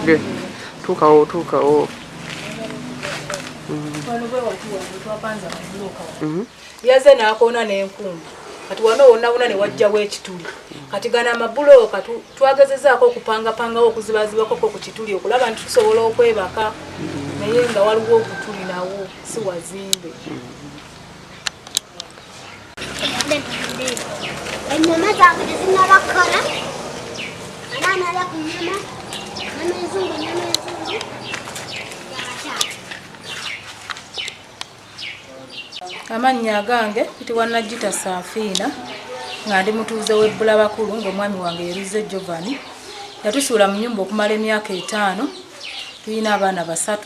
Okay. Tukao. Yaze nakona n'enkumbi kati wano wonna ne wajjawo ekituli kati gana amabulooka twagezezaako okupangapangawo okuzibazibako ku kituli okulaba nti tusobola okwebaka naye nga waliwo obutuli nawo si wazimbe. Ennyama zange tezinnabakala era nala ku nnyama enzungu amannya agange kitibwa Najjita Safina nga ndi mutuuze w'ebbula bakulu ng'omwami wange Yeruze Jovani yatusuula mu nnyumba okumala emyaka 5 tulina abaana 3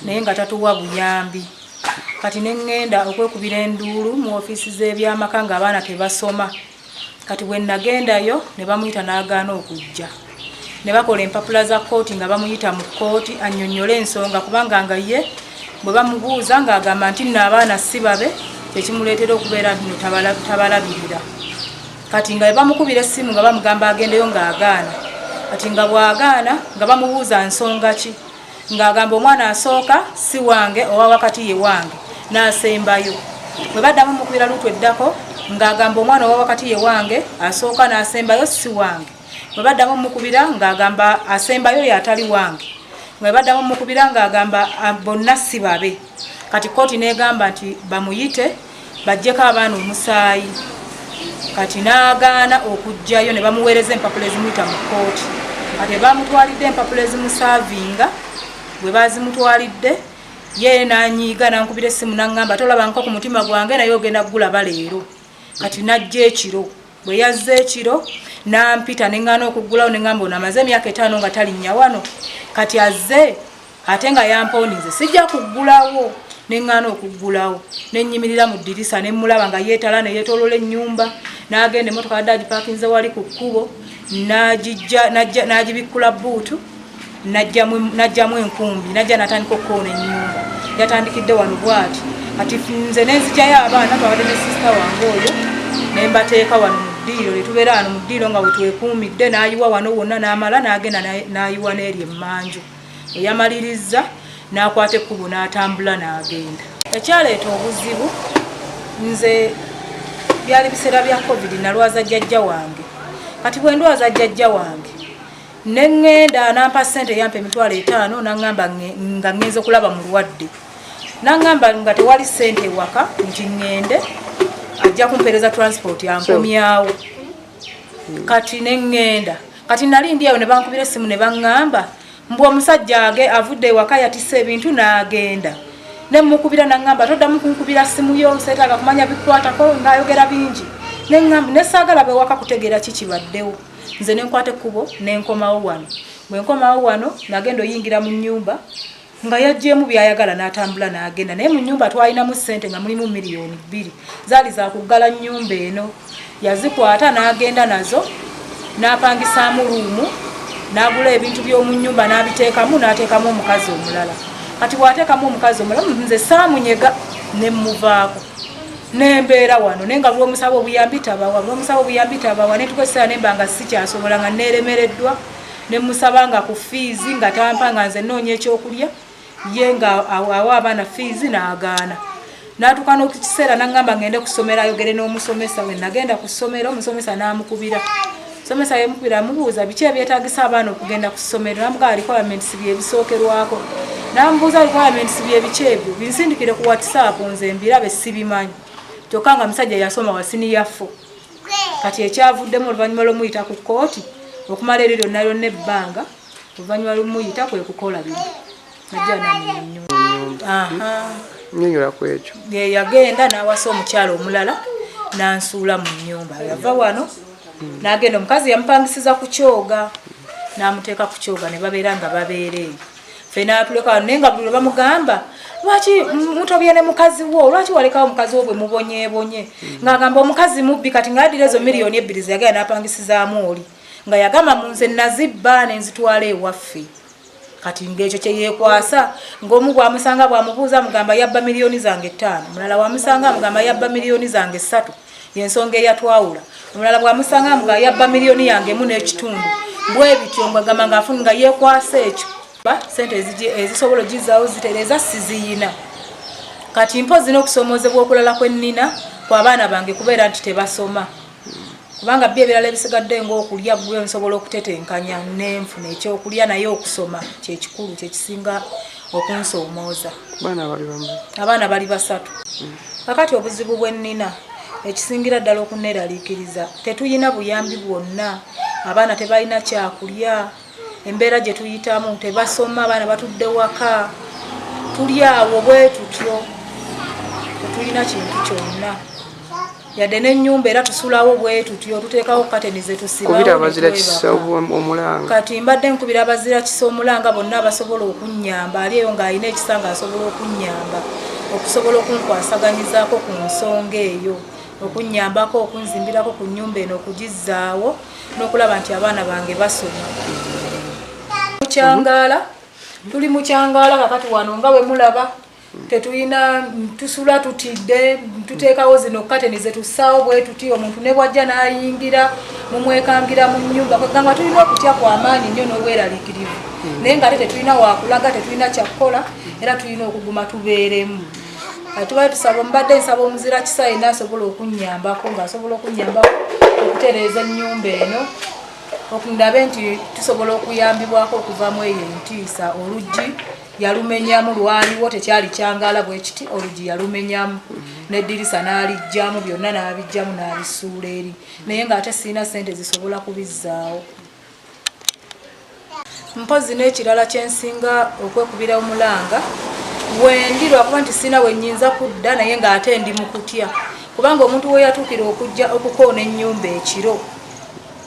naye nga tatuwa buyambi kati neŋŋenda okwekubira enduulu mu ofiisi z'ebyamaka ng'abaana tebasoma kati bwe nagendayo ne bamuyita n'agaana okujja ne bakola empapula za kkooti nga bamuyita mu kkooti annyonnyole ensonga kubanga nga ye bwe bamubuuza ng'agamba nti nno abaana si babe kyekimuleetera okubeera nti tabalabirira kati nga bamukubira essimu nga bamugamba agendeyo ng'agaana kati nga bw'agaana nga bamubuuza nsonga ki ng'agamba omwana asooka si wange owa wakati ye wange n'asembayo bwe baddamu mukubira lutu eddako ng'agamba omwana owa wakati ye wange asooka n'asembayo si wange bwe baddamu mukubira ng'agamba asembayo yatali wange bwe baddamu mukubira ng'agamba bonna si babe kati kkooti n'egamba nti bamuyite bajjeko abaana omusaayi kati n'agaana okujjayo ne bamuweereza empapula ezimuyita mu kkooti kati bamutwalidde empapula ezimusaavinga bwe bazimutwalidde ye n'anyiiga n'ankubira essimu n'aŋŋamba tolabangako ku mutima gwange naye ogenda kugulaba leero kati n'ajja ekiro bwe yazza ekiro n'ampita neŋŋaana okuggulawo neŋŋamba ono amaze emyaka 5 nga talinnya wano kati azze ate nga yampoonize sijja kuggulawo neŋŋaana okuggulawo nenyimirira mu ddirisa nemmulaba nga yeetala ne yeetoolola ennyumba n'agenda emmotoka yadde agipaakinze wali ku kkubo n'agibikkula buutu n'ajjamu enkumbi n'ajja n'atandika okkoona ennyumba yatandikidde wano bw'ati kati nze nenzigyayo abaana twabadde ne sisita wange oyo ne mbateeka wano mu ddiiro ne tubeera wano mu ddiiro nga bwe twekuumidde n'ayiwa wano wonna n'amala n'agenda n'ayiwa n'eri emmanju eyamaliriza n'akwata ekkubo n'atambula n'agenda ekyaleeta obuzibu nze byali biseera bya covid nalwaza jjajja wange kati bwe ndwaza jjajja wange neŋŋenda n'ampa ssente yampa emitwalo 5 n'aŋŋamba nga ŋŋenze okulaba mulwadde n'aŋŋamba nga tewali ssente ewaka nti ŋŋende ajja kumpeereza transport yankomyawo kati neŋŋenda kati nali ndi awo ne bankubira essimu ne baŋŋamba mbw omusajja age avudde ewaka yatisse ebintu n'agenda nemukubira n'aŋŋamba toddamu kunkubira ssimu yo seetaaga kumanya bikwatako ng'ayogera bingi neŋŋamba nesaagala bewaka kutegeera ki kibaddewo nze nenkwata ekkubo nenkomawo wano bwe nkomawo wano nagenda oyingira mu nnyumba nga yajjeemu byayagala n'atambula n'agenda naye mu nnyumba twalinamu ssente nga mulimu miliyoni 2 zaali za kuggala nnyumba eno yazikwata n'agenda nazo n'apangisaamu ruumu n'agula ebintu by'omu nnyumba n'abiteekamu n'ateekamu omukazi omulala kati bw'ateekamu omukazi omulala nze saamunyega nemmuvaako nembeera wano naye nga lw'omusaba obuyambi tabawa netukozesera nemba nga sikyasobola nga neeremereddwa nemusaba nga ku fiizi nga tampa nga nze nnoonya ekyokulya ye nga awa abaana fiizi n'agaana n'atuuka n'okukiseera n'aŋŋamba ngende ku ssomero ayogere n'omusomesa we nagenda ku ssomero omusomesa n'amukubira somesa yemukubira amubuuza biki ebyetaagisa abaana okugenda ku ssomero namugaa requirements byebisookerwako namubuuza requirements byebiki ebyo binsindikire ku whatsapp nze mbirabe sibimanyi kyokka nga musajja yasoma wa senior 4 kati ekyavuddemu oluvannyuma lw'omuyita ku kkooti okumala eryo lyonna lyonna ebbanga oluvannyuma lw'omuyita kwe kukola bino najja nnyonnyola ku ekyo yagenda n'awasa omukyala omulala n'ansuula mu nnyumba yava wano n'agenda omukazi yamupangisiza ku kyoga n'amuteeka ku kyoga ne babeera nga babeera eyo ffe n'atuleka wano naye nga buli lwe bamugamba lwaki mutobye ne mukazi wo lwaki walekawo mukazi wo bwe mubonyebonye ng'agamba omukazi mubbi kati ng'addira ezo miliyoni 2 zeyagala n'apangisizaamu oli nga yagamba mu nze nazibba ne nzitwala ewaffe kati ng'ekyo kye yeekwasa ng'omu bwamusanga bwamubuuza mugamba yabba miliyoni zange 5 mulala bwamusanga mugamba yabba miliyoni zange 3 yensonga eyatwawula omulala bwamusanga mugamba yabba miliyoni yange 1 n'ekitundu bwe bityo ng'agamba ng'afuna nga yeekwasa ekyo sente ezisobola ogizaawo zitereza siziyina kati mpozi n'okusomoozebwa okulala kwennina kw'abaana bange kubeera nti tebasoma kubanga byo ebirala ebisigadde ng'okulya bwe nsobola okutetenkanya n'enfuna ekyokulya naye okusoma kyekikulu kyekisinga okunsoomooza abaana bali 3 kakati obuzibu bwennina ekisingira ddala okunneeraliikiriza tetuyina buyambi bwonna abaana tebalina kyakulya embeera gye tuyitamu tebasoma abaana batudde waka tuli awo bwe tutyo tetulina kintu kyonna yadde n'ennyumba era tusulawo bwe tutyo tuteekawo kateni ze tusibawo kati mbadde nkubira abazira kisa omulanga bonna abasobola okunnyamba ali eyo ng'alina ekisanga asobola okunnyamba okusobola okunkwasaganyizaako ku nsonga eyo okunnyambako okunzimbirako ku nnyumba eno okugizaawo n'okulaba nti abaana bange basoma mukyangala tuli mukyangala kakati wano nga bwe mulaba tetulina tusula tutidde tuteekawo zino kateni ze tussaawo bwe tuti omuntu ne bwajja n'ayingira mumwekangira mu nnyumba kwegamba tulina okutya kw'amaanyi nnyo n'obweraliikirivu naye nga ate tetulina wakulaga tetulina kyakkola era tulina okuguma tubeeremu tubaye tusaba mbadde nsaba omuzira kisa yenna asobola okunnyambako ng'asobola okunnyambako okutereeza ennyumba eno okundabe nti tusobola okuyambibwako okuvaamu eyo entiisa oluggi yalumenyamu lwaliwo tekyali kyangala bwe kiti oluggi yalumenyamu n'eddirisa n'alijjamu byonna n'abijjamu n'abisuula eri naye ng'ate sirina ssente zisobola kubizzaawo mpozi n'ekirala kyensinga okwekubira omulanga wendi lwakuba nti sirina wennyinza kudda naye ng'ate ndi mu kutya kubanga omuntu we yatuukira okujja okukoona ennyumba ekiro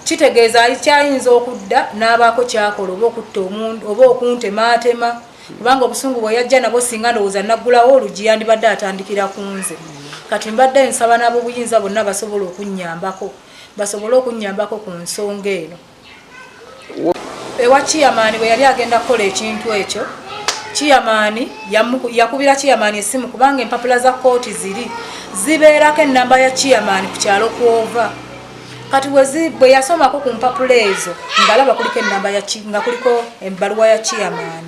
kitegeeza alikyayinza okudda n'abaako kyakola oba okutta omuntu oba okuntemaatema kubanga obusungu bwe yajja nabwo singa ndowooza naggulawo oluggi yandibadde atandikira ku nze kati mbadde nsaba nabo buyinza bonna basobole okunnyambako ku nsonga eno ewa Chairman bwe yali agenda kukola ekintu ekyo Chairman yakubira Chairman essimu kubanga empapula za kooti zibeerako ennamba ya Chairman ku kyalo kwova kati bwe yasomako ku mpapula ezo ngalaba kuliko ennamba nga kuliko ebbaluwa ya Chairman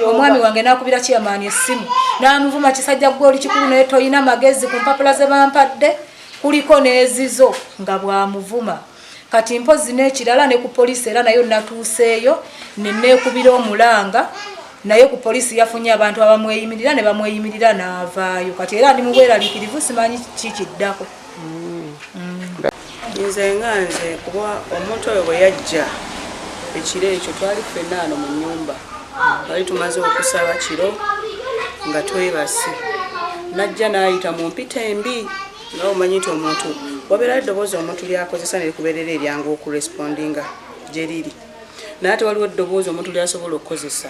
omwami wange n'akubira Chairman essimu n'amuvuma kisajja gwe oli kikulu naye toyina magezi ku mpapula ze bampadde kuliko n'ezizo nga bwamuvuma kati mpozi n'ekirala ne ku poliisi era nayo natuuseeyo neneekubira omulanga naye ku poliisi yafunye abantu abamweyimirira ne bamweyimirira n'avaayo kati era ndi mu bweraliikirivu simanyi kikiddako nze nganze kuba omuntu oyo bwe yajja ekiro ekyo twali ffenna ano mu nnyumba twali tumaze okusaba kiro nga twebase najja n'ayita mu mpita embi nga omanyi nti omuntu wabeerayo eddoboozi omuntu lyakozesa ne likubeerera eryangu okurespondinga gye liri naye ate waliwo eddoboozi omuntu lyasobola okukozesa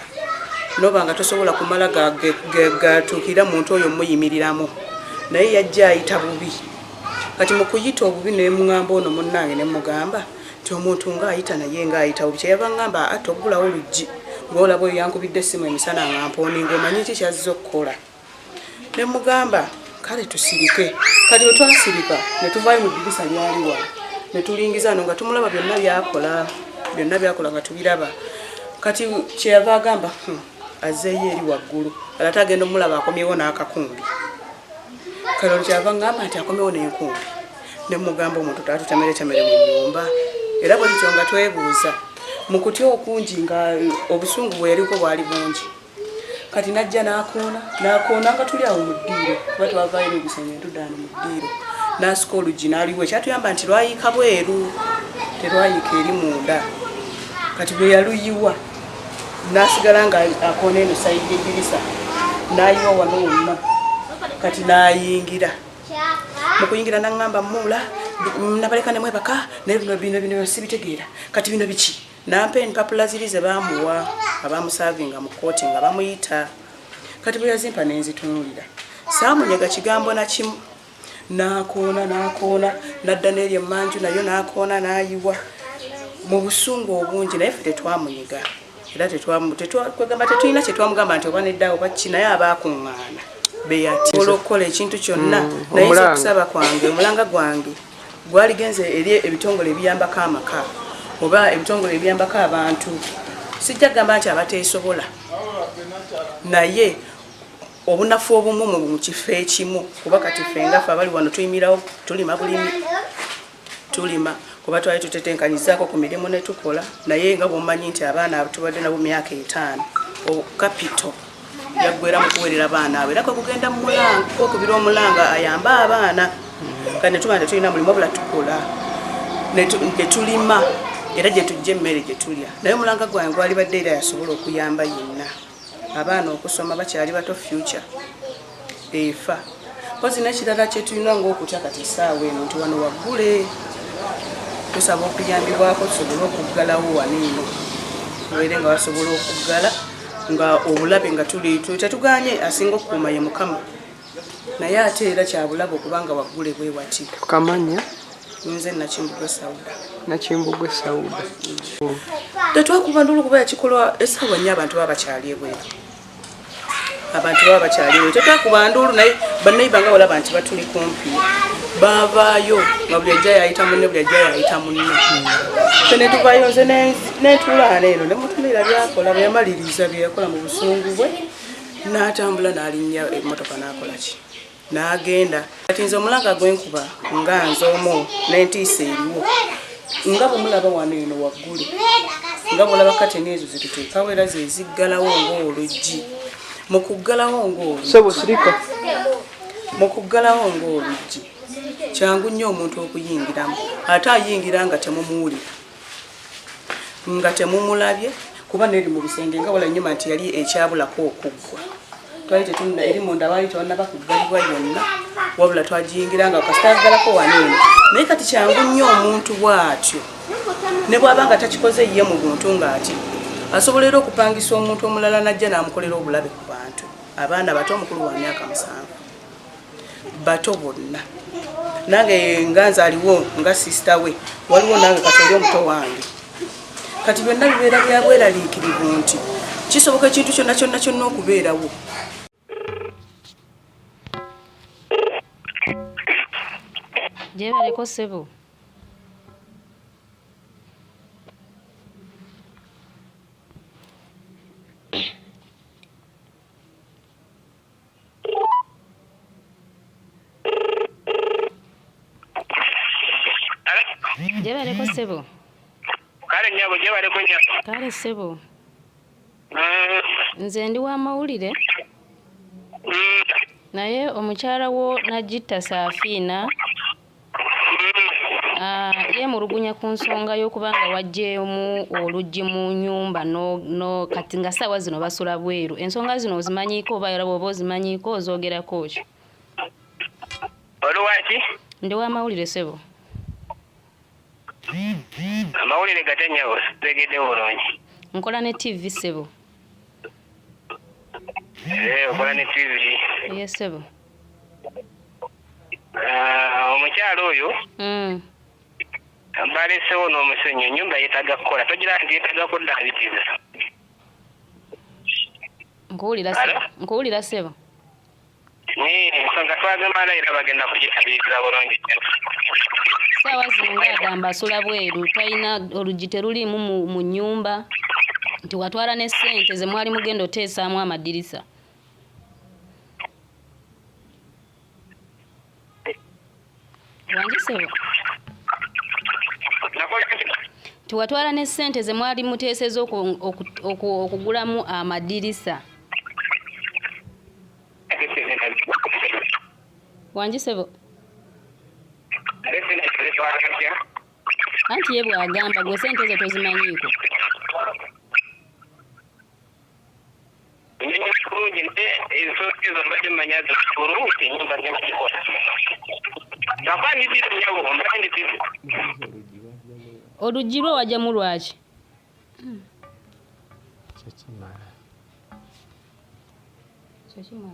noba nga tosobola kumala gatuukirira muntu oyo muyimiriramu naye yajja ayita bubi kati mu kuyita obubi ne muŋŋamba ono munnange ne mugamba nti omuntu ng'ayita naye ng'ayita bubi kyeyava ŋŋamba ate oggulawo oluggi ng'olaba oyo yankubidde essimu emisana nga mpooninga omanyi ki kyazza okukola ne mugamba kale tusirike kati bwe twasirika ne tuvaayo mu ddirisa lyaliwa ne tulingiza no nga tumulaba byonna byakola nga tubiraba kati kyeyava agamba azzeeyo eri waggulu ala tagenda omulaba akomyewo n'akakumbi kale olwo kyava ngamba nti akomyewo n'enkumbi ne mugamba omuntu tatutemeretemere mu nnyumba era bwe kityo nga twebuuza mu kutya okungi nga obusungu bwe yaliko bwali bungi kati najja n'akoona nga tuli awo mu ddiiro kuba twavaayo n'ebisenya entudaano mu ddiiro n'asika oluggi n'aliwo ekyatuyamba nti lwayiika bweru terwayiika eri munda kati bwe yaluyiwa n'asigala nga akoona eno sayidi eddirisa n'ayiwa wano wonna kati n'ayingira mu kuyingira n'aŋŋamba muula nabaleka ne mwebaka naye bino sibitegeera kati bino biki nampa empapula ziri ze bamuwa abamusavinga mu kooti nga bamuyita kati bwe yazimpa nenzitunuulira saamunyega kigambo na kimu nakoona nadda n'eri emmanju nayo nakoona n'ayiwa mu busungu obungi naye ffe tetwamunyiga era kwegamba tetulina kye twamugamba nti oba nedda oba ki naye abaakuŋŋaana beyatisobola okukola ekintu kyonna naye okusaba kwange omulanga gwange gwaligenze eri ebitongole ebiyambako amaka oba ebitongole ebiyambako abantu sijja kugamba nti abateesobola naye obunafu obumu mu kifo ekimu kuba kati ffe ngaffe abali wano tuyimirawo tulima bulimi tulima kuba twali tutetenkanyizaako ku mirimu ne tukola naye nga bw'omanyi nti abaana tubadde nabo myaka 5 kapito yaggwera mu kuwerera abaana abo era kugenda mu mulanga okubira omulanga ayamba abaana kandi ne tuba tetulina mulimu wabula tukola ne tulima era gye tujja emmere gye tulya naye omulanga gwange gwali badde era yasobola okuyamba yenna abaana okusoma bakyali bato future efa kozi n'ekirala kye tulina ng'okutya kati essaawa eno nti wano waggule tusaba okuyambibwako tusobole okuggalawo waniino were nga basobola okuggala nga obulabe nga tetuganye asinga okukuuma ye Mukama naye ate era kyabulabe okubanga waggule bwe wati Kamanya nze Nakimbugwe Sauda tetwakuba ndulu kuba yakikolwa essaawa nnyo abantu baba bakyali ebweru tetwakuba ndulu naye bannayiba nga olaba nti batuli kumpi baavaayo nga buli ajja yayita munne fe ne tuvaayo nze netuulaana eno ne mutunuulira byakola bwe yamaliriza bye yakola mu busungu bwe n'atambula n'alinnya emmotoka n'akola ki n'agenda kati nze omulanga gwenkuba nga nze omu n'entiisa eriwo nga bwe mulaba wano eno waggule nga bwolaba kateni ezo zetuteekawo era zeziggalawo ng'oluggi mu kuggalawo ng'oluggi kyangu nnyo omuntu okuyingiramu ate ayingira nga temumuwulira nga temumulabye kuba neri mu bisenge nga wala nnyuma nti yali ekyabulako okuggwa twali tetulina eri munda baali tewannaba kuggalibwa yonna wabula twagiyingira nga kasitaggalako waneeno naye kati kyangu nnyo omuntu bw'atyo ne bw'aba nga takikoze ye mu buntu ng'ati asobola era okupangisa omuntu omulala najja n'amukolera obulabe ku bantu abaana bato omukulu wa myaka 7 bato bonna nange nga nzaaliwo nga sisita we waliwo nange kati oli omuto wange kati byonna bibeera bya bweraliikirivu nti kisoboka ekintu kyonna okubeerawo Gyebaleko ssebo Gyebaleko ssebo kale nnyabo gyebaleko nnyabo kale ssebo nze ndi wa mawulire naye omukyala wo Nagitta Saafiina yemulugunya ku nsonga y'okubanga waggyemu oluggi mu nnyumba no kati nga ssaawa zino basula bweru ensonga zino ozimanyiiko oba oba ozimanyiiko ozoogerako ki oluwaki ndi wa mawulire ssebo amawulire gatenyawo tegedde bulungi nkola ne TV ssebo okola ne TV ye ssebo omukyalo oyo balesewo n'omusenyu ennyumba yeetaga kukola togira nti yeetaga kuddaabiriza nkuwulira ssebo ensonga twagambala era bagenda kugitabiriza bulungi ssaawa zino ng'agamba asula bweru talina oluggi teruliimu mu nnyumba nti watwala ne ssente ze mwali mugenda oteesaamu amadirisa wangi ssebo tiwatwala ne ssente ze mwali muteeseza okugulamu amadirisa wangi ssebo anti ye bw'agamba gwe ssente zo tozimanyiiko oluggi lwe wajjamu lwaki Tekimala.